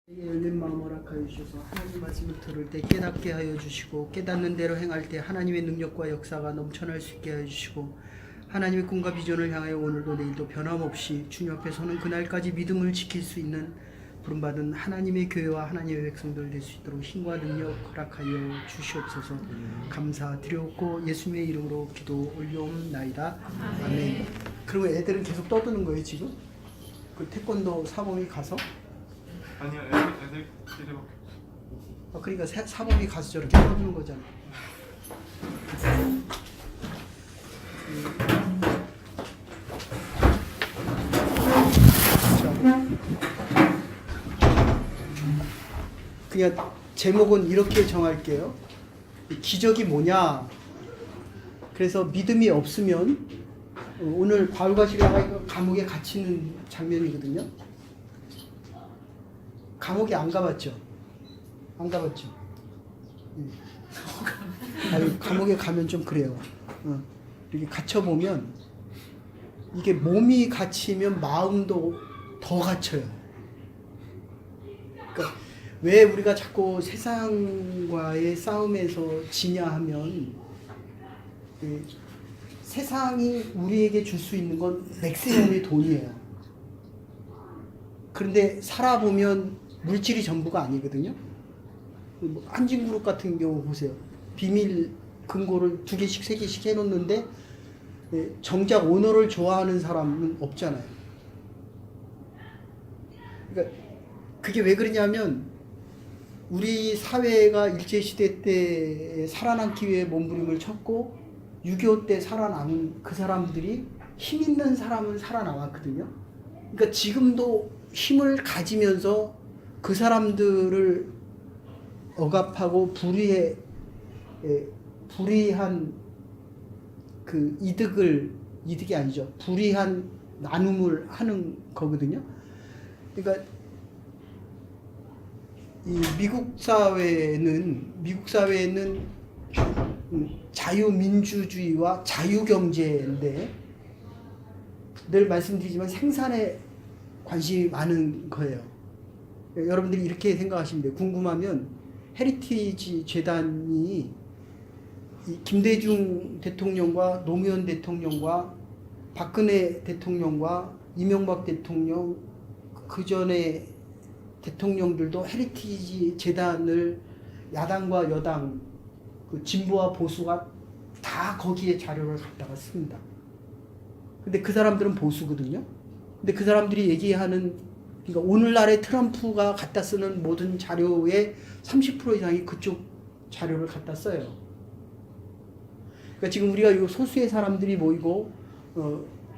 열린 마음 허락하여 주셔서 하나님 말씀을 들을 때 깨닫게 하여 주시고 깨닫는 대로 행할 때 하나님의 능력과 역사가 넘쳐날 수 있게 하여 주시고 하나님의 꿈과 비전을 향하여 오늘도 내일도 변함없이 주님 앞에 서는 그날까지 믿음을 지킬 수 있는 부름받은 하나님의 교회와 하나님의 백성들 될 수 있도록 힘과 능력 허락하여 주시옵소서. 감사드렸고 예수님의 이름으로 기도 올려옵나이다. 아멘. 그리고 애들은 계속 떠드는 거예요 지금? 그 태권도 사범이 가서? 아니요, 애들끼리밖에. 그러니까 사범이 가서 저렇게 떠드는 거잖아. 그냥 제목은 이렇게 정할게요. 기적이 뭐냐? 그래서 믿음이 없으면 오늘 바울과 시라가 감옥에 갇히는 장면이거든요. 감옥에 안 가봤죠? 안 가봤죠? 아니, 감옥에 가면 좀 그래요. 이렇게 갇혀보면 이게 몸이 갇히면 마음도 더 갇혀요. 그러니까 왜 우리가 자꾸 세상과의 싸움에서 지냐 하면 세상이 우리에게 줄 수 있는 건 맥시멈의 돈이에요. 그런데 살아보면 물질이 전부가 아니거든요. 한진그룹 같은 경우 보세요. 비밀 금고를 2개씩 3개씩 해놓는데 정작 오너를 좋아하는 사람은 없잖아요. 그러니까 그게 왜 그러냐면 우리 사회가 일제시대 때 살아남기 위해 몸부림을 쳤고 6.25 때 살아남은 그 사람들이 힘 있는 사람은 살아남았거든요. 그러니까 지금도 힘을 가지면서 그 사람들을 억압하고 불의한 그 이득이 아니죠. 불의한 나눔을 하는 거거든요. 그러니까 이 미국 사회는 자유민주주의와 자유경제인데 늘 말씀드리지만 생산에 관심이 많은 거예요. 여러분들이 이렇게 생각하시면 돼요. 궁금하면 헤리티지 재단이 김대중 대통령과 노무현 대통령과 박근혜 대통령과 이명박 대통령 그 전에 대통령들도 헤리티지 재단을 야당과 여당 그 진보와 보수가 다 거기에 자료를 갖다가 씁니다. 근데 그 사람들은 보수거든요. 근데 그 사람들이 얘기하는 그러니까 오늘날의 트럼프가 갖다 쓰는 모든 자료의 30% 이상이 그쪽 자료를 갖다 써요. 그러니까 지금 우리가 이 소수의 사람들이 모이고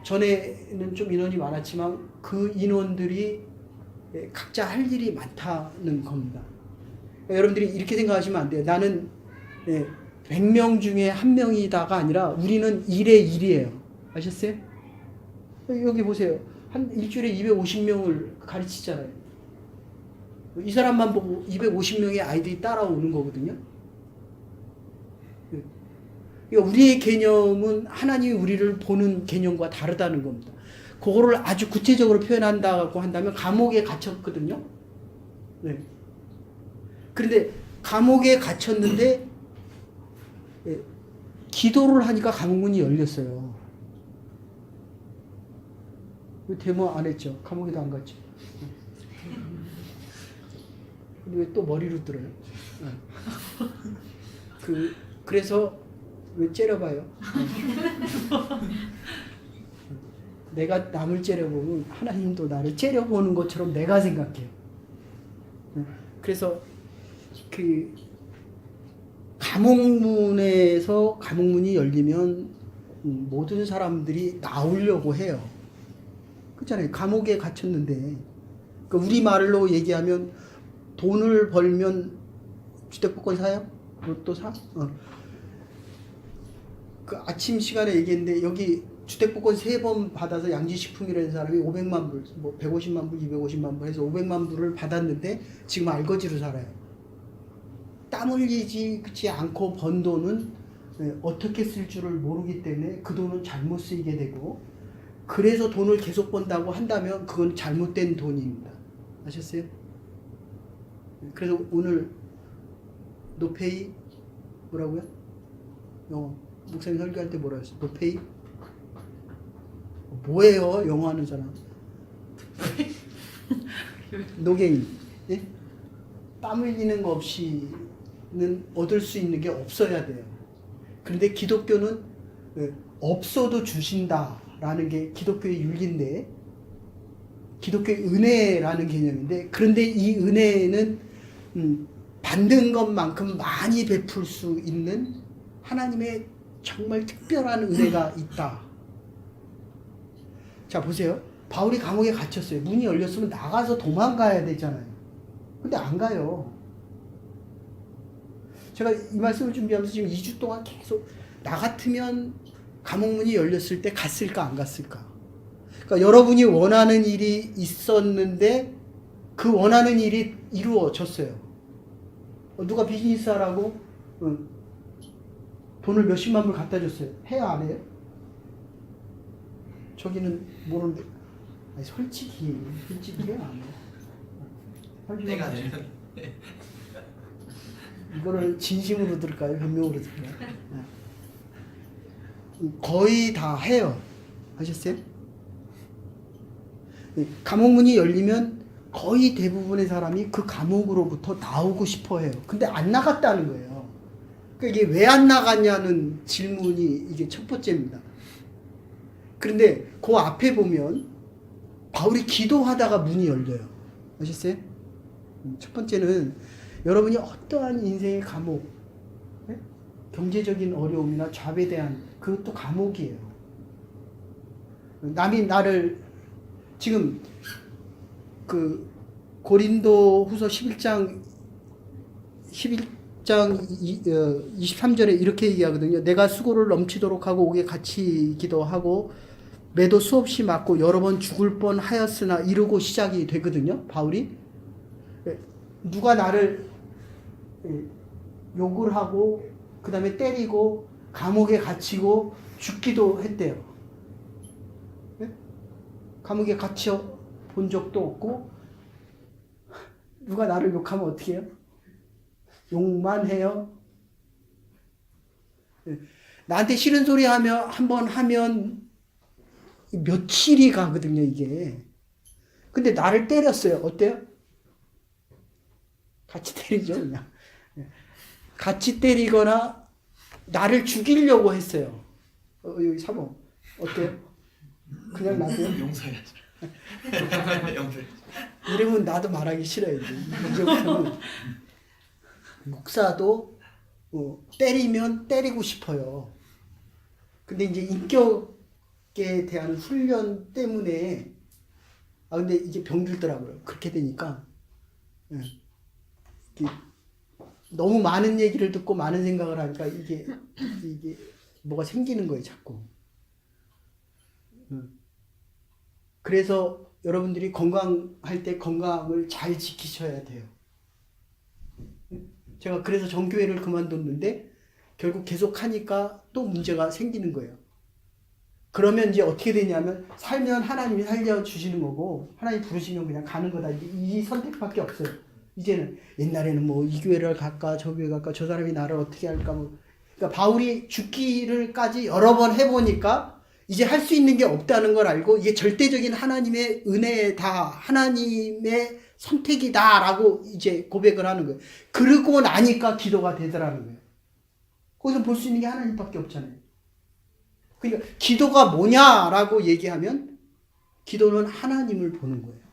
전에는 좀 인원이 많았지만 그 인원들이 각자 할 일이 많다는 겁니다. 그러니까 여러분들이 이렇게 생각하시면 안 돼요. 나는 100명 중에 1명이다가 아니라 우리는 1의 1이에요. 아셨어요? 여기 보세요. 한 일주일에 250명을 가르치잖아요. 이 사람만 보고 250명의 아이들이 따라오는 거거든요. 그러니까 우리의 개념은 하나님이 우리를 보는 개념과 다르다는 겁니다. 그거를 아주 구체적으로 표현한다고 한다면 감옥에 갇혔거든요. 네. 그런데 감옥에 갇혔는데 기도를 하니까 감옥문이 열렸어요. 데모 안 했죠. 감옥에도 안 갔죠. 근데 왜 또 머리로 들어요? 그래서 왜 째려봐요? 내가 남을 째려보면 하나님도 나를 째려보는 것처럼 내가 생각해요. 그래서 그 감옥문에서 감옥문이 열리면 모든 사람들이 나오려고 해요. 그렇잖아요. 감옥에 갇혔는데 그러니까 우리 말로 얘기하면 돈을 벌면 주택복권 사요? 로또 사? 그 아침 시간에 얘기했는데 여기 주택복권 3번 받아서 양지식품이라는 사람이 500만 불, 뭐 150만 불, 250만 불 해서 500만 불을 받았는데 지금 알거지로 살아요. 땀 흘리지 않고 번 돈은 어떻게 쓸 줄을 모르기 때문에 그 돈은 잘못 쓰이게 되고 그래서 돈을 계속 번다고 한다면 그건 잘못된 돈입니다. 아셨어요? 그래서 오늘 노페이 뭐라고요? 영어 목사님 설교할 때 뭐라 했어? 노페이 뭐예요? 영어 하는 사람 노게인. 예? 땀 흘리는 거 없이는 얻을 수 있는 게 없어야 돼요. 그런데 기독교는 없어도 주신다라는 게 기독교의 윤리인데, 기독교의 은혜라는 개념인데, 그런데 이 은혜는 받는 것만큼 많이 베풀 수 있는 하나님의 정말 특별한 은혜가 있다. 자, 보세요. 바울이 감옥에 갇혔어요. 문이 열렸으면 나가서 도망가야 되잖아요. 근데 안 가요. 제가 이 말씀을 준비하면서 지금 2주 동안 계속 나 같으면 감옥 문이 열렸을 때 갔을까 안 갔을까. 그러니까 여러분이 원하는 일이 있었는데 그 원하는 일이 이루어졌어요. 누가 비즈니스 하라고 돈을 몇십만 불 갖다 줬어요. 해야 안 해요? 저기는 모르는데 아니, 솔직히 해야 안 해요? 때가 되면 이거를 진심으로 들을까요? 변명으로 들을까요? 거의 다 해요. 아셨어요? 감옥 문이 열리면 거의 대부분의 사람이 그 감옥으로부터 나오고 싶어 해요. 근데 안 나갔다는 거예요. 그러니까 이게 왜 안 나갔냐는 질문이 이게 첫 번째입니다. 그런데 그 앞에 보면 바울이 기도하다가 문이 열려요. 아셨어요? 첫 번째는 여러분이 어떠한 인생의 감옥, 네? 경제적인 어려움이나 잡에 대한 그것도 감옥이에요. 남이 나를 지금 그 고린도 후서 11장 23절에 이렇게 얘기하거든요. 내가 수고를 넘치도록 하고 옥에 갇히기도 하고 매도 수없이 맞고 여러 번 죽을 뻔 하였으나 이러고 시작이 되거든요. 바울이 누가 나를 욕을 하고 그 다음에 때리고 감옥에 갇히고 죽기도 했대요. 네? 감옥에 갇혀 본 적도 없고 누가 나를 욕하면 어떻게 해요? 욕만 해요. 네. 나한테 싫은 소리 하면 한번 하면 며칠이 가거든요, 이게. 근데 나를 때렸어요. 어때요? 같이 때리죠, 그냥. 같이 때리거나 나를 죽이려고 했어요. 여기 사모 어때요? 그냥 놔둬요? 용서해야죠. 용서해. 이러면 나도 말하기 싫어요. 이제부터는 목사도 때리면 때리고 싶어요. 근데 이제 인격에 대한 훈련 때문에 근데 이게 병들더라고요. 그렇게 되니까 너무 많은 얘기를 듣고 많은 생각을 하니까 이게 뭐가 생기는 거예요, 자꾸. 그래서 여러분들이 건강할 때 건강을 잘 지키셔야 돼요. 제가 그래서 정교회를 그만뒀는데 결국 계속 하니까 또 문제가 생기는 거예요. 그러면 이제 어떻게 되냐면 살면 하나님이 살려주시는 거고 하나님 부르시면 그냥 가는 거다. 이 선택밖에 없어요. 이제는 옛날에는 뭐 이 교회를 갈까 저 교회 갈까 저 사람이 나를 어떻게 할까 뭐. 그러니까 바울이 죽기를까지 여러 번 해보니까 이제 할 수 있는 게 없다는 걸 알고 이게 절대적인 하나님의 은혜다, 하나님의 선택이다라고 이제 고백을 하는 거예요. 그러고 나니까 기도가 되더라는 거예요. 거기서 볼 수 있는 게 하나님밖에 없잖아요. 그러니까 기도가 뭐냐라고 얘기하면 기도는 하나님을 보는 거예요.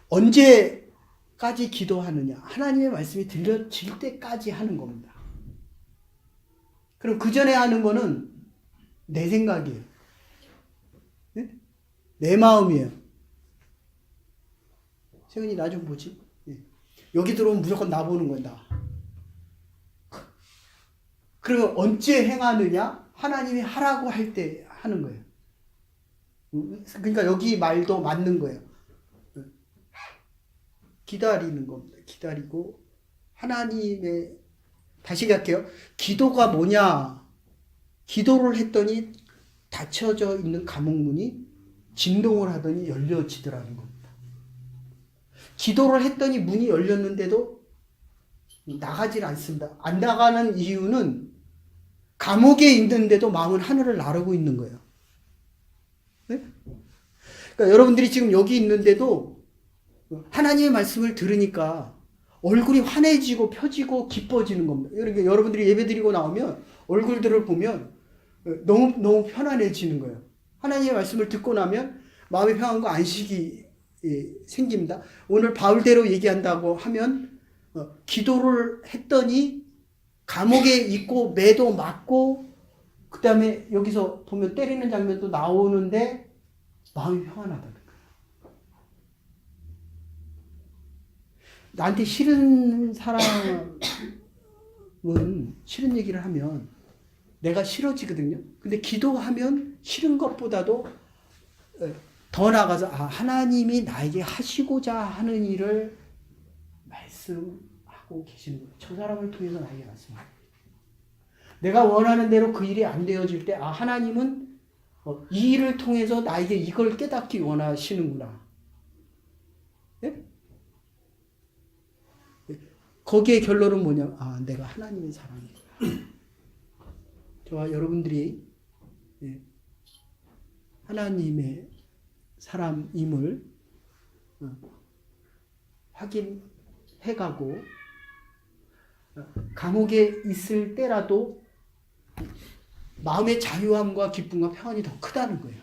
언제까지 기도하느냐? 하나님의 말씀이 들려질 때까지 하는 겁니다. 그럼 그 전에 하는 거는 내 생각이에요. 네? 내 마음이에요. 세훈이 나 좀 보지? 네. 여기 들어오면 무조건 나 보는 거야, 나. 그러면 언제 행하느냐? 하나님이 하라고 할 때 하는 거예요. 그러니까 여기 말도 맞는 거예요. 기다리는 겁니다. 기다리고 하나님의 다시 갈게요. 기도가 뭐냐? 기도를 했더니 닫혀져 있는 감옥문이 진동을 하더니 열려지더라는 겁니다. 기도를 했더니 문이 열렸는데도 나가질 않습니다. 안 나가는 이유는 감옥에 있는데도 마음은 하늘을 나르고 있는 거예요. 네? 그러니까 여러분들이 지금 여기 있는데도 하나님의 말씀을 들으니까 얼굴이 환해지고 펴지고 기뻐지는 겁니다. 그러니까 여러분들이 예배드리고 나오면 얼굴들을 보면 너무 편안해지는 거예요. 하나님의 말씀을 듣고 나면 마음의 평안과 안식이 생깁니다. 오늘 바울대로 얘기한다고 하면 기도를 했더니 감옥에 있고 매도 맞고 그 다음에 여기서 보면 때리는 장면도 나오는데 마음이 평안하다는 거예요. 나한테 싫은 사람은 싫은 얘기를 하면 내가 싫어지거든요. 근데 기도하면 싫은 것보다도 더 나아가서 하나님이 나에게 하시고자 하는 일을 말씀하고 계시는 거예요. 저 사람을 통해서 나에게 말씀하고 내가 원하는 대로 그 일이 안 되어질 때 하나님은 이 일을 통해서 나에게 이걸 깨닫기 원하시는구나. 네? 거기에 결론은 뭐냐? 내가 하나님의 사랑이구나. 저와 여러분들이 하나님의 사람임을 확인해가고 감옥에 있을 때라도 마음의 자유함과 기쁨과 평안이 더 크다는 거예요.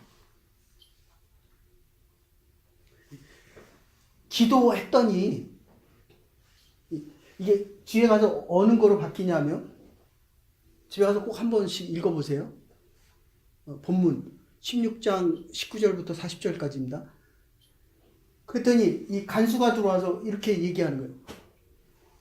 기도했더니 이게 뒤에 가서 어느 거로 바뀌냐면 집에 가서 꼭 한 번씩 읽어보세요. 본문 16장 19절부터 40절까지입니다. 그랬더니 이 간수가 들어와서 이렇게 얘기하는 거예요.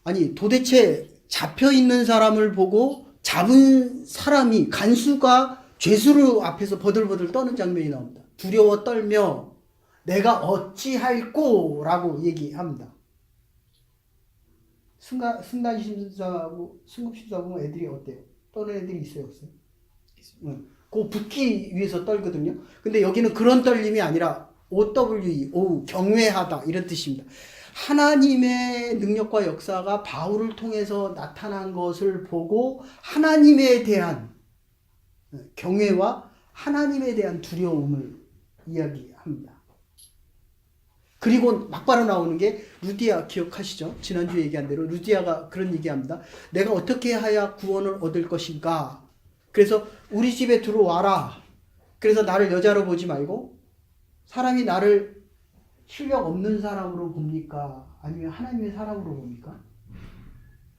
아니 도대체 잡혀있는 사람을 보고 잡은 사람이 간수가 죄수로 앞에서 버들버들 떠는 장면이 나옵니다. 두려워 떨며 내가 어찌할꼬 라고 얘기합니다. 승단심사하고 승급심사하고 애들이 어때요? 떠는 애들이 있어요, 없어요? 응. 그 붙기 위해서 떨거든요. 근데 여기는 그런 떨림이 아니라 OWE, 경외하다 이런 뜻입니다. 하나님의 능력과 역사가 바울을 통해서 나타난 것을 보고 하나님에 대한 경외와 하나님에 대한 두려움을 이야기합니다. 그리고 막바로 나오는 게 루디아 기억하시죠? 지난주에 얘기한 대로 루디아가 그런 얘기합니다. 내가 어떻게 해야 구원을 얻을 것인가? 그래서 우리 집에 들어와라. 그래서 나를 여자로 보지 말고 사람이 나를 실력 없는 사람으로 봅니까? 아니면 하나님의 사람으로 봅니까?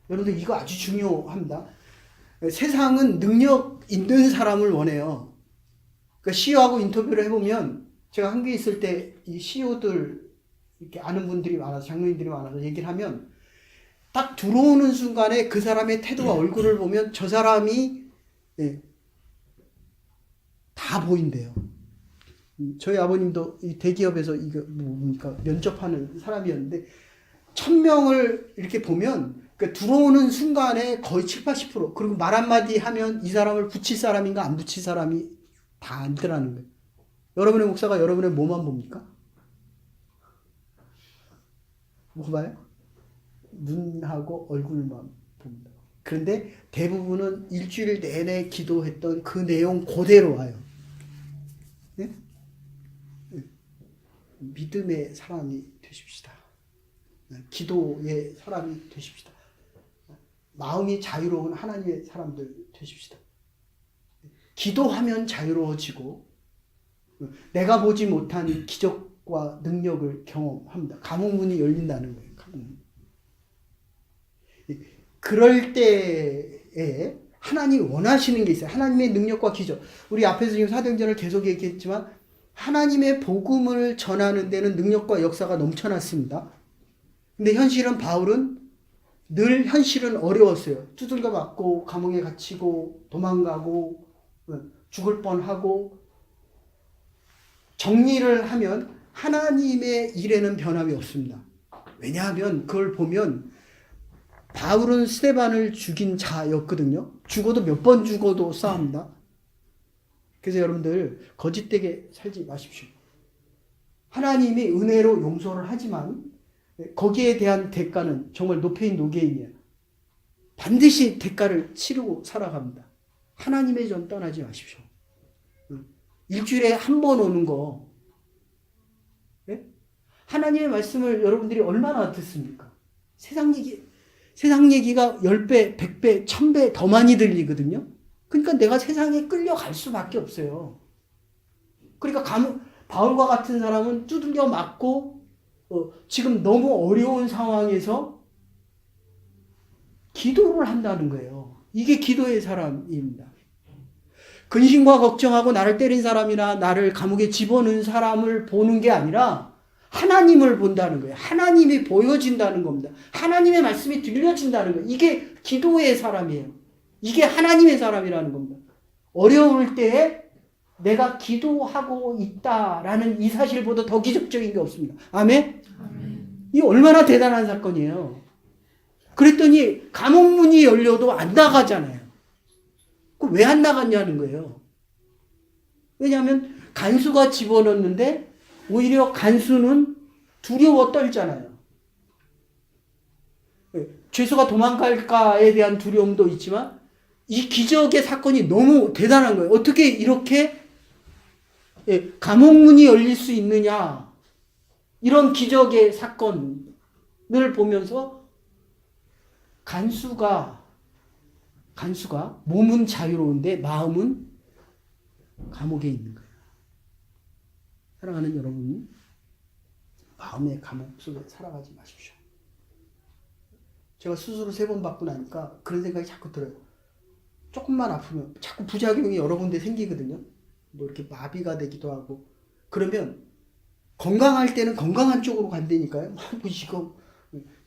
여러분들 이거 아주 중요합니다. 세상은 능력 있는 사람을 원해요. 그러니까 CEO하고 인터뷰를 해보면 제가 한국에 있을 때 이 CEO들 이렇게 아는 분들이 많아서 장로님들이 많아서 얘기를 하면 딱 들어오는 순간에 그 사람의 태도와 얼굴을 보면 저 사람이 다 보인대요. 저희 아버님도 이 대기업에서 이거 뭡니까 면접하는 사람이었는데 1000명을 이렇게 보면 그러니까 들어오는 순간에 거의 70-80% 그리고 말 한마디 하면 이 사람을 붙일 사람인가 안 붙일 사람이 다 안더라는 거예요. 여러분의 목사가 여러분의 뭐만 봅니까? 뭐 봐요? 눈하고 얼굴만 봅니다. 그런데 대부분은 일주일 내내 기도했던 그 내용 그대로 와요. 네? 믿음의 사람이 되십시다. 기도의 사람이 되십시다. 마음이 자유로운 하나님의 사람들 되십시다. 기도하면 자유로워지고 내가 보지 못한 기적과 능력을 경험합니다. 감옥문이 열린다는 거예요. 그럴 때에 하나님이 원하시는 게 있어요. 하나님의 능력과 기적. 우리 앞에서 지금 사도행전을 계속 얘기했지만 하나님의 복음을 전하는 데는 능력과 역사가 넘쳐났습니다. 근데 현실은 바울은 늘 현실은 어려웠어요. 두들겨 맞고 감옥에 갇히고 도망가고 죽을 뻔하고 정리를 하면 하나님의 일에는 변함이 없습니다. 왜냐하면 그걸 보면 바울은 스데반을 죽인 자였거든요. 죽어도 몇 번 죽어도 싸웁니다. 그래서 여러분들 거짓되게 살지 마십시오. 하나님이 은혜로 용서를 하지만 거기에 대한 대가는 정말 노페인 노게인이에요. 반드시 대가를 치르고 살아갑니다. 하나님의 전 떠나지 마십시오. 일주일에 한 번 오는 거, 예? 하나님의 말씀을 여러분들이 얼마나 듣습니까? 세상 얘기가 10배, 100배, 1000배 더 많이 들리거든요. 그러니까 내가 세상에 끌려갈 수밖에 없어요. 그러니까 바울과 같은 사람은 두들겨 맞고 지금 너무 어려운 상황에서 기도를 한다는 거예요. 이게 기도의 사람입니다. 근심과 걱정하고 나를 때린 사람이나 나를 감옥에 집어넣은 사람을 보는 게 아니라 하나님을 본다는 거예요. 하나님이 보여진다는 겁니다. 하나님의 말씀이 들려진다는 거예요. 이게 기도의 사람이에요. 이게 하나님의 사람이라는 겁니다. 어려울 때에 내가 기도하고 있다라는 이 사실보다 더 기적적인 게 없습니다. 아멘? 이 얼마나 대단한 사건이에요. 그랬더니 감옥 문이 열려도 안 나가잖아요. 왜 안 나갔냐는 거예요. 왜냐하면 간수가 집어넣는데 오히려 간수는 두려워 떨잖아요. 죄수가 도망갈까에 대한 두려움도 있지만 이 기적의 사건이 너무 대단한 거예요. 어떻게 이렇게 감옥 문이 열릴 수 있느냐. 이런 기적의 사건을 보면서 간수가 몸은 자유로운데 마음은 감옥에 있는 거예요. 사랑하는 여러분, 마음의 감옥 속에 살아가지 마십시오. 제가 수술을 3번 받고 나니까 그런 생각이 자꾸 들어요. 조금만 아프면 자꾸 부작용이 여러 군데 생기거든요. 뭐 이렇게 마비가 되기도 하고. 그러면 건강할 때는 건강한 쪽으로 간다니까요. 뭐 지금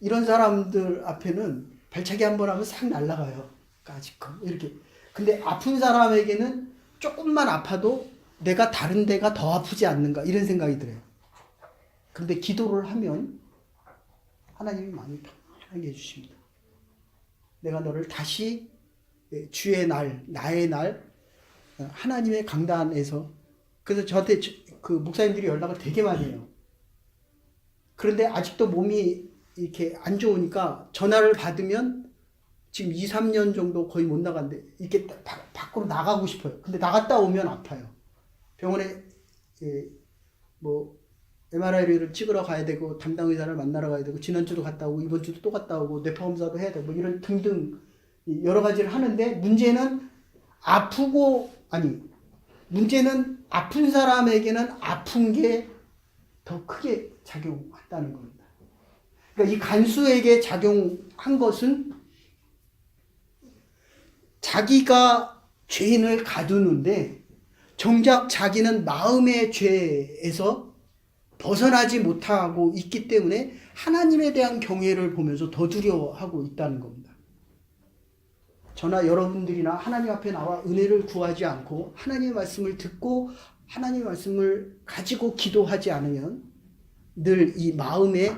이런 사람들 앞에는 발차기 한번 하면 싹 날아가요. 까짓거 이렇게. 근데 아픈 사람에게는 조금만 아파도 내가 다른 데가 더 아프지 않는가 이런 생각이 들어요. 근데 기도를 하면 하나님이 마음이 편하게 해주십니다. 내가 너를 다시 주의 날, 나의 날, 하나님의 강단에서. 그래서 저한테 그 목사님들이 연락을 되게 많이 해요. 그런데 아직도 몸이 이렇게 안 좋으니까 전화를 받으면 지금 2, 3년 정도 거의 못 나간대. 이렇게 밖으로 나가고 싶어요. 근데 나갔다 오면 아파요. 병원에 뭐 MRI를 찍으러 가야 되고 담당 의사를 만나러 가야 되고 지난주도 갔다 오고 이번 주도 또 갔다 오고 뇌파 검사도 해야 되고 뭐 이런 등등 여러 가지를 하는데 문제는 아픈 사람에게는 아픈 게 더 크게 작용한다는 겁니다. 그러니까 이 간수에게 작용한 것은 자기가 죄인을 가두는데 정작 자기는 마음의 죄에서 벗어나지 못하고 있기 때문에 하나님에 대한 경외를 보면서 더 두려워하고 있다는 겁니다. 저나 여러분들이나 하나님 앞에 나와 은혜를 구하지 않고 하나님의 말씀을 듣고 하나님의 말씀을 가지고 기도하지 않으면 늘 이 마음의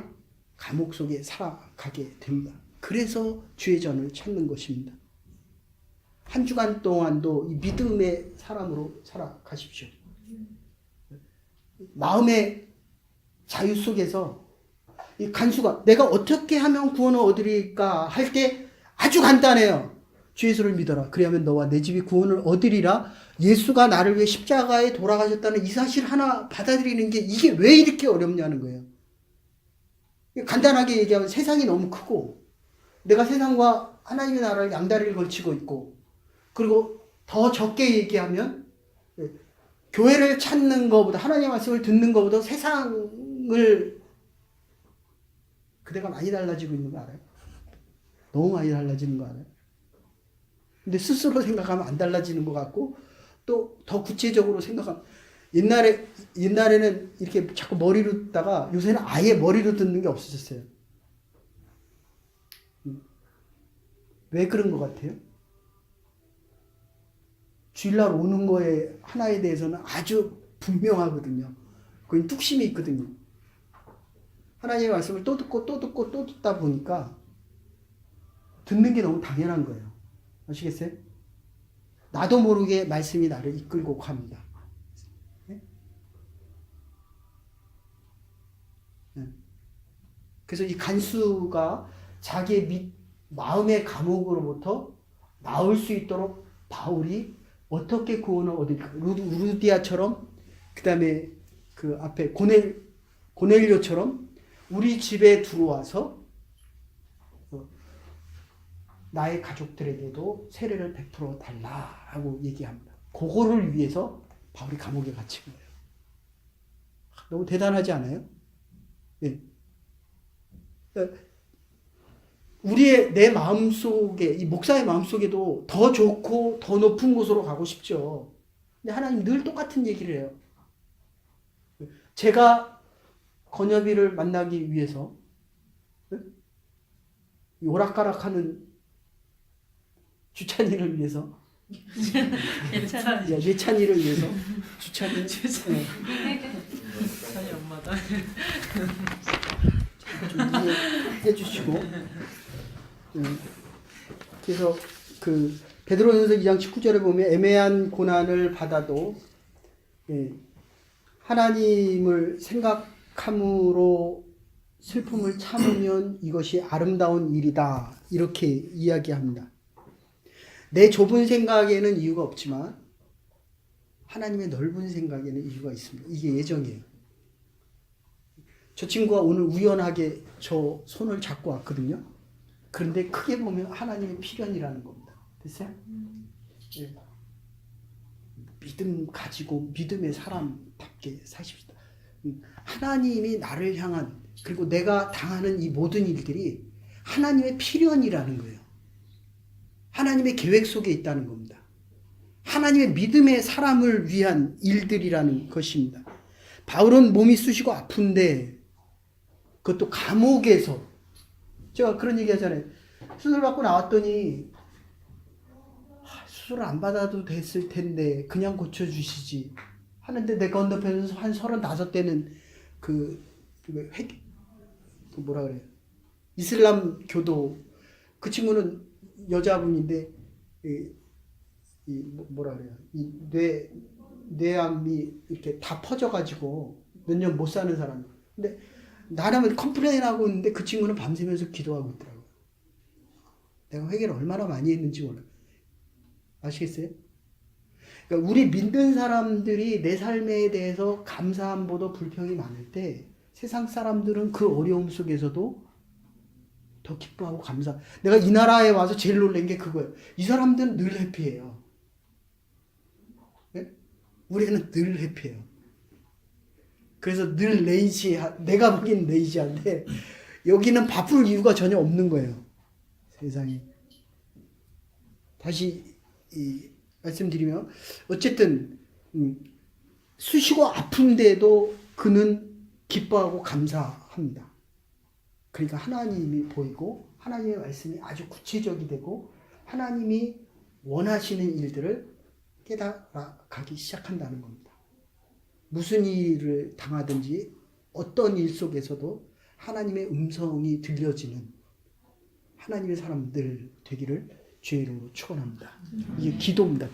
감옥 속에 살아가게 됩니다. 그래서 주의 전을 찾는 것입니다. 한 주간 동안도 이 믿음의 사람으로 살아가십시오. 마음의 자유 속에서 이 간수가 내가 어떻게 하면 구원을 얻으리까 할 때 아주 간단해요. 주 예수를 믿어라. 그리하면 너와 내 집이 구원을 얻으리라. 예수가 나를 위해 십자가에 돌아가셨다는 이 사실 하나 받아들이는 게 이게 왜 이렇게 어렵냐는 거예요. 간단하게 얘기하면 세상이 너무 크고 내가 세상과 하나님의 나라를 양다리를 걸치고 있고 그리고 더 적게 얘기하면 교회를 찾는 것보다 하나님의 말씀을 듣는 것보다 세상을 그대가 많이 달라지고 있는 거 알아요? 너무 많이 달라지는 거 알아요? 근데 스스로 생각하면 안 달라지는 것 같고 또 더 구체적으로 생각하면 옛날에는 이렇게 자꾸 머리로 듣다가 요새는 아예 머리로 듣는 게 없어졌어요. 왜 그런 것 같아요? 주일날 오는 거에 하나에 대해서는 아주 분명하거든요. 거기 뚝심이 있거든요. 하나님의 말씀을 또 듣고 또 듣고 또 듣다 보니까 듣는 게 너무 당연한 거예요. 아시겠어요? 나도 모르게 말씀이 나를 이끌고 갑니다. 네? 그래서 이 간수가 자기의 마음의 감옥으로부터 나올 수 있도록 바울이 어떻게 구원을 얻을까? 루디아처럼, 그 다음에 그 앞에 고넬료처럼 우리 집에 들어와서 나의 가족들에게도 세례를 베풀어 달라고 얘기합니다. 그거를 위해서 바울이 감옥에 갇힌 거예요. 너무 대단하지 않아요? 네. 내 마음속에, 이 목사의 마음속에도 더 좋고 더 높은 곳으로 가고 싶죠. 근데 하나님 늘 똑같은 얘기를 해요. 제가 건여비를 만나기 위해서 오락가락하는 주찬이를 위해서 예찬이를 위해서 주찬이 찬이 엄마다. 좀 이해해 주시고 그래서 그 베드로전서 2장 19절에 보면 애매한 고난을 받아도 하나님을 생각함으로 슬픔을 참으면 이것이 아름다운 일이다 이렇게 이야기합니다. 내 좁은 생각에는 이유가 없지만 하나님의 넓은 생각에는 이유가 있습니다. 이게 예정이에요. 저 친구가 오늘 우연하게 저 손을 잡고 왔거든요. 그런데 크게 보면 하나님의 필연이라는 겁니다. 됐어요? 네. 믿음 가지고 믿음의 사람답게 사십시다. 하나님이 나를 향한 그리고 내가 당하는 이 모든 일들이 하나님의 필연이라는 거예요. 하나님의 계획 속에 있다는 겁니다. 하나님의 믿음의 사람을 위한 일들이라는 것입니다. 바울은 몸이 쑤시고 아픈데 그것도 감옥에서 제가 그런 얘기 하잖아요. 수술 받고 나왔더니 수술 안 받아도 됐을 텐데 그냥 고쳐주시지 하는데 내 건너편에서 한 35대는 그 뭐라 그래요? 이슬람 교도 그 친구는 여자분인데 뭐라 그래요? 이 뇌암이 이렇게 다 퍼져가지고 몇 년 못 사는 사람. 근데 나라면 컴플레인하고 있는데 그 친구는 밤새면서 기도하고 있더라고요. 내가 회개를 얼마나 많이 했는지 몰라요. 아시겠어요? 그러니까 우리 믿는 사람들이 내 삶에 대해서 감사함보다 불평이 많을 때 세상 사람들은 그 어려움 속에서도 더 기뻐하고 감사. 내가 이 나라에 와서 제일 놀란 게 그거예요. 이 사람들은 늘 해피해요. 네? 우리는 늘 해피해요. 그래서 늘 내가 보기엔 레이지한데 여기는 바쁠 이유가 전혀 없는 거예요. 세상에. 다시 말씀드리면 어쨌든 쑤시고 아픈데도 그는 기뻐하고 감사합니다. 그러니까 하나님이 보이고 하나님의 말씀이 아주 구체적이 되고 하나님이 원하시는 일들을 깨달아가기 시작한다는 겁니다. 무슨 일을 당하든지 어떤 일 속에서도 하나님의 음성이 들려지는 하나님의 사람들 되기를 주의 이름으로 축원합니다. 이게 기도입니다.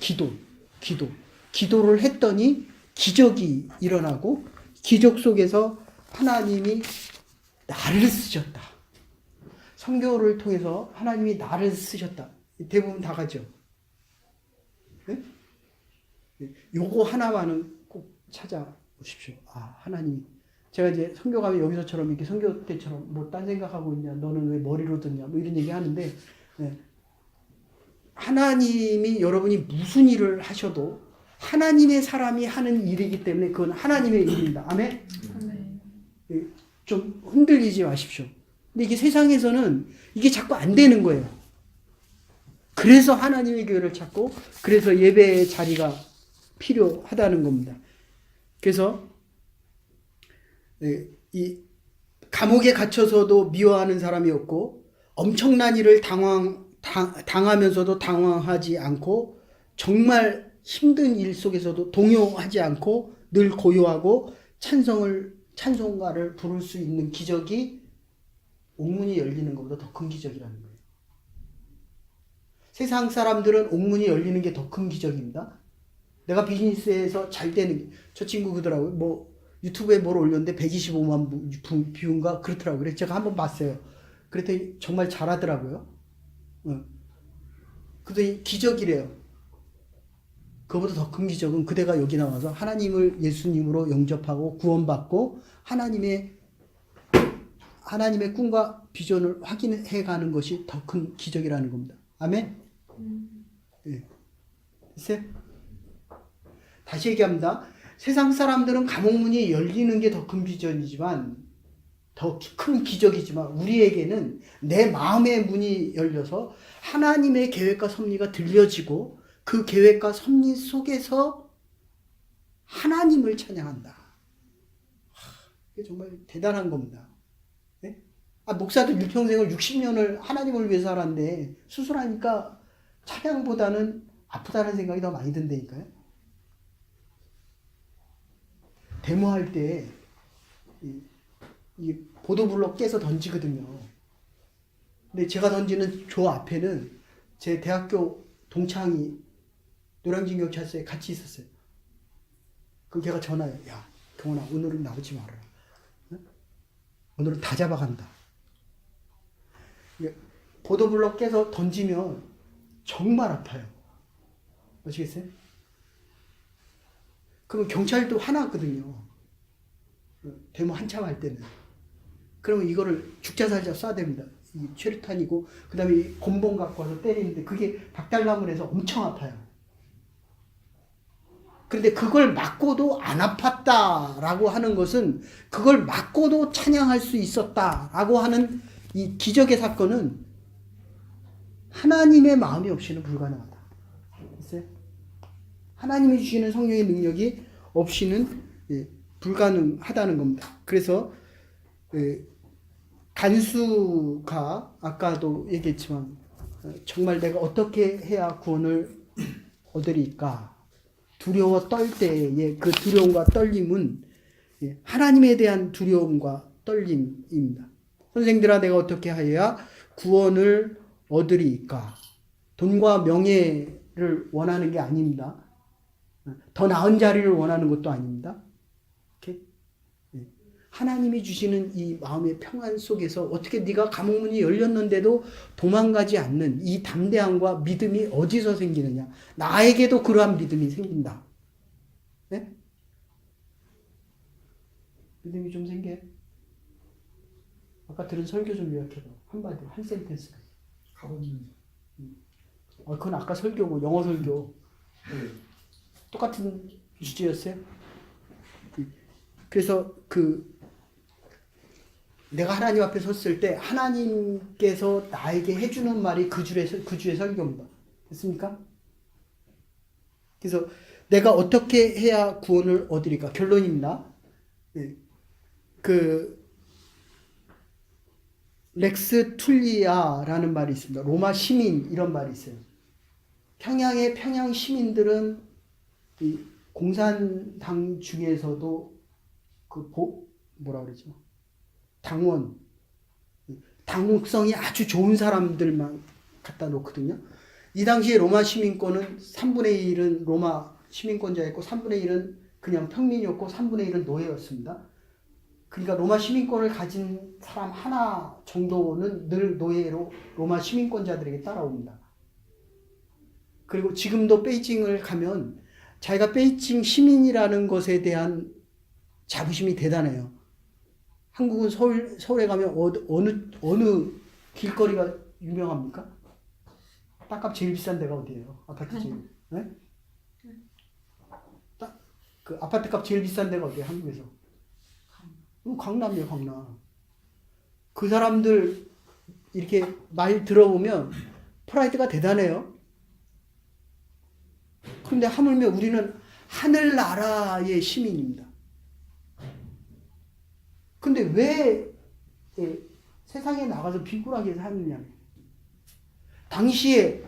기도를 했더니 기적이 일어나고 기적 속에서 하나님이 나를 쓰셨다. 선교를 통해서 하나님이 나를 쓰셨다. 대부분 다 가죠. 네? 요거 하나만은 꼭 찾아보십시오. 아, 하나님. 제가 이제 선교 가면 여기서처럼 이렇게 선교 때처럼 뭐 딴 생각하고 있냐, 너는 왜 머리로 듣냐, 뭐 이런 얘기 하는데, 네. 하나님이 여러분이 무슨 일을 하셔도 하나님의 사람이 하는 일이기 때문에 그건 하나님의 일입니다. 아멘? 네. 좀 흔들리지 마십시오. 근데 이게 세상에서는 이게 자꾸 안 되는 거예요. 그래서 하나님의 교회를 찾고, 그래서 예배의 자리가 필요하다는 겁니다. 그래서 이 감옥에 갇혀서도 미워하는 사람이 없고 엄청난 일을 당하면서도 당황하지 않고 정말 힘든 일 속에서도 동요하지 않고 늘 고요하고 찬송가를 부를 수 있는 기적이 옥문이 열리는 것보다 더 큰 기적이라는 거예요. 세상 사람들은 옥문이 열리는 게 더 큰 기적입니다. 내가 비즈니스에서 잘 되는 저 친구 그러더라고요. 뭐 유튜브에 뭘 올렸는데 125만 뷰인가 그렇더라고요. 그래서 제가 한번 봤어요. 그랬더니 정말 잘하더라고요. 그랬더니 기적이래요. 그보다 더 큰 기적은 그대가 여기 나와서 하나님을 예수님으로 영접하고 구원받고 하나님의 꿈과 비전을 확인해 가는 것이 더 큰 기적이라는 겁니다. 아멘? 네. 됐어요? 다시 얘기합니다. 세상 사람들은 감옥문이 열리는 게 더 큰 비전이지만, 더 큰 기적이지만, 우리에게는 내 마음의 문이 열려서 하나님의 계획과 섭리가 들려지고, 그 계획과 섭리 속에서 하나님을 찬양한다. 이게 정말 대단한 겁니다. 네? 목사도 일평생을 60년을 하나님을 위해서 살았는데, 수술하니까 찬양보다는 아프다는 생각이 더 많이 든다니까요. 데모할 때 이 보도블록 깨서 던지거든요. 근데 제가 던지는 조 앞에는 제 대학교 동창이 노량진 경찰서에 같이 있었어요. 그럼 걔가 전화해요. 야, 경원아, 오늘은 나오지 말아라. 응? 오늘은 다 잡아간다. 보도블록 깨서 던지면 정말 아파요. 아시겠어요? 그러면 경찰도 화났거든요. 데모 한참 할 때는. 그러면 이거를 죽자살자 쏴야 됩니다. 이 최루탄이고, 그 다음에 곤봉 갖고 와서 때리는데 그게 박달나무를 해서 엄청 아파요. 그런데 그걸 맞고도 안 아팠다라고 하는 것은 그걸 맞고도 찬양할 수 있었다라고 하는 이 기적의 사건은 하나님의 마음이 없이는 불가능하다. 됐어요? 하나님이 주시는 성령의 능력이 없이는 불가능하다는 겁니다. 그래서 간수가 아까도 얘기했지만 정말 내가 어떻게 해야 구원을 얻으리까? 두려워 떨 때의 그 두려움과 떨림은 하나님에 대한 두려움과 떨림입니다. 선생들아, 내가 어떻게 하여야 구원을 얻으리까? 돈과 명예를 원하는 게 아닙니다. 더 나은 자리를 원하는 것도 아닙니다. 이렇게? 하나님이 주시는 이 마음의 평안 속에서 어떻게 네가 감옥문이 열렸는데도 도망가지 않는 이 담대함과 믿음이 어디서 생기느냐? 나에게도 그러한 믿음이 생긴다. 네? 믿음이 좀 생겨요? 아까 들은 설교 좀 요약해봐. 한마디로, 한 센텐스. 그건 아까 설교고, 영어 설교. 똑같은 주제였어요. 그래서 내가 하나님 앞에 섰을 때 하나님께서 나에게 해주는 말이 그 주의 설교입니다. 됐습니까? 그래서 내가 어떻게 해야 구원을 얻으리까? 결론입니다. 렉스 툴리아라는 말이 있습니다. 로마 시민 이런 말이 있어요. 평양의 평양 시민들은 이 공산당 중에서도 뭐라 그러죠? 당원성이 아주 좋은 사람들만 갖다 놓거든요. 이 당시에 로마 시민권은 3분의 1은 로마 시민권자였고 3분의 1은 그냥 평민이었고 3분의 1은 노예였습니다. 그러니까 로마 시민권을 가진 사람 하나 정도는 늘 노예로 로마 시민권자들에게 따라옵니다. 그리고 지금도 베이징을 가면 자기가 베이징 시민이라는 것에 대한 자부심이 대단해요. 한국은 서울에 가면 어느 길거리가 유명합니까? 땅값 제일 비싼 데가 어디예요? 아파트 제일. 네? 그 아파트 값 제일 비싼 데가 어디예요? 한국에서? 강남이에요, 강남. 그 사람들 이렇게 말 들어보면 프라이드가 대단해요. 그런데 하물며 우리는 하늘나라의 시민입니다. 근데 왜 세상에 나가서 비굴하게 사느냐? 당시에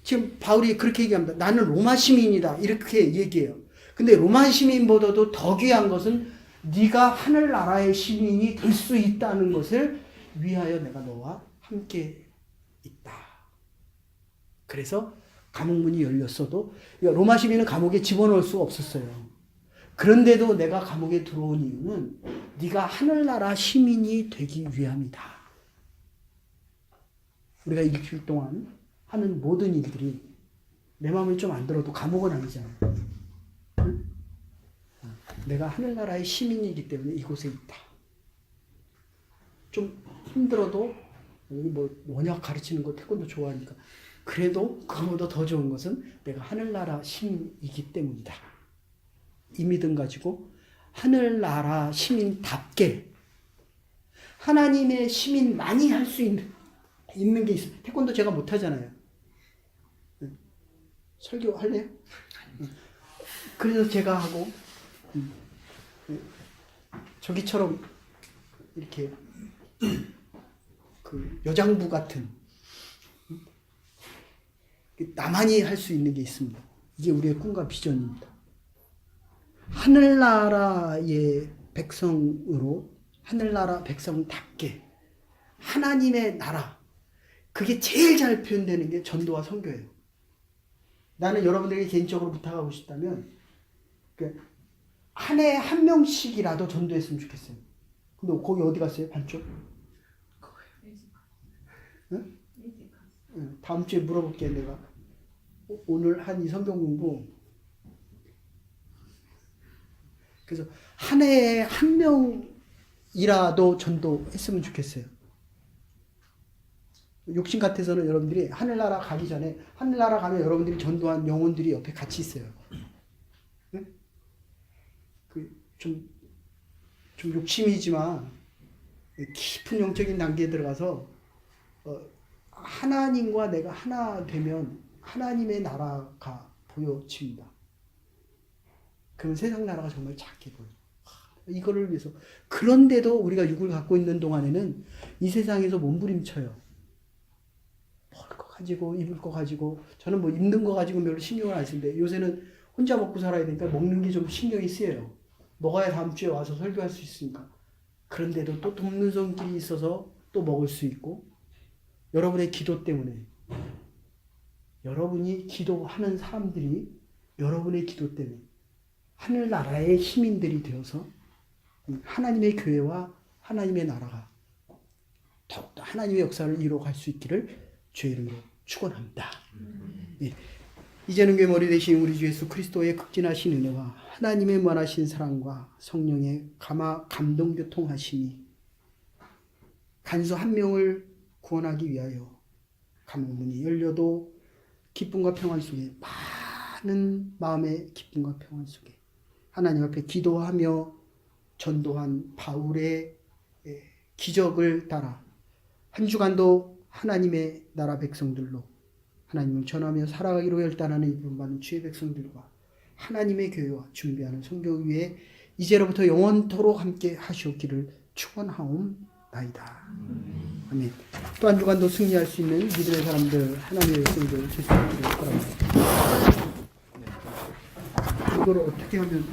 지금 바울이 그렇게 얘기합니다. 나는 로마 시민이다. 이렇게 얘기해요. 근데 로마 시민보다도 더 귀한 것은 네가 하늘나라의 시민이 될 수 있다는 것을 위하여 내가 너와 함께 있다. 그래서 감옥문이 열렸어도 로마 시민은 감옥에 집어넣을 수 없었어요. 그런데도 내가 감옥에 들어온 이유는 네가 하늘나라 시민이 되기 위함이다. 우리가 일주일 동안 하는 모든 일들이 내 마음을 좀 안 들어도 감옥은 아니잖아요. 응? 내가 하늘나라의 시민이기 때문에 이곳에 있다. 좀 힘들어도 여기 뭐 원약 가르치는 거 태권도 좋아하니까 그래도 그거보다 더 좋은 것은 내가 하늘나라 시민이기 때문이다. 이 믿음 가지고 하늘나라 시민답게 하나님의 시민만이 할 수 있는 게 있어요. 태권도 제가 못하잖아요. 설교 할래요? 그래서 제가 하고 저기처럼 이렇게 그 여장부 같은 나만이 할 수 있는 게 있습니다. 이게 우리의 꿈과 비전입니다. 하늘나라의 백성으로 하늘나라 백성답게 하나님의 나라 그게 제일 잘 표현되는 게 전도와 선교예요. 나는 여러분들에게 개인적으로 부탁하고 싶다면 한 해에 한 명씩이라도 전도했으면 좋겠어요. 근데 거기 어디 갔어요? 반쪽? 응? 다음 주에 물어볼게 내가. 오늘 한 이 성경 공부. 그래서 한 해에 한 명이라도 전도했으면 좋겠어요. 욕심 같아서는 여러분들이 하늘나라 가기 전에 하늘나라 가면 여러분들이 전도한 영혼들이 옆에 같이 있어요. 네? 좀 욕심이지만 깊은 영적인 단계에 들어가서 하나님과 내가 하나 되면 하나님의 나라가 보여집니다. 그럼 세상 나라가 정말 작게 보여요. 이거를 위해서 그런데도 우리가 육을 갖고 있는 동안에는 이 세상에서 몸부림쳐요. 먹을 거 가지고 입을 거 가지고 저는 뭐 입는 거 가지고 별로 신경을 안 쓰는데 요새는 혼자 먹고 살아야 되니까 먹는 게 좀 신경이 쓰여요. 먹어야 다음 주에 와서 설교할 수 있으니까. 그런데도 또 돕는 손길이 있어서 또 먹을 수 있고 여러분의 기도 때문에 여러분이 기도하는 사람들이 여러분의 기도 때문에 하늘나라의 시민들이 되어서 하나님의 교회와 하나님의 나라가 더욱더 하나님의 역사를 이루어갈 수 있기를 주의 이름으로 축원합니다. 예. 이제는 교회 머리 되신 우리 주 예수 그리스도의 극진하신 은혜와 하나님의 무한하신 사랑과 성령의 감동교통하심이 간수 한 명을 구원하기 위하여 감옥문이 열려도 기쁨과 평안 속에 많은 마음의 기쁨과 평안 속에 하나님 앞에 기도하며 전도한 바울의 기적을 따라 한 주간도 하나님의 나라 백성들로 하나님을 전하며 살아가기로 결단하는 이분 많은 주의 백성들과 하나님의 교회와 준비하는 성교위에 이제로부터 영원토록 함께 하시옵기를 축원하옵나이다. 아멘. 또 한 주간도 승리할 수 있는 믿음의 사람들 하나님의 백성들 되시기를 바랍니다. 이걸 어떻게 하면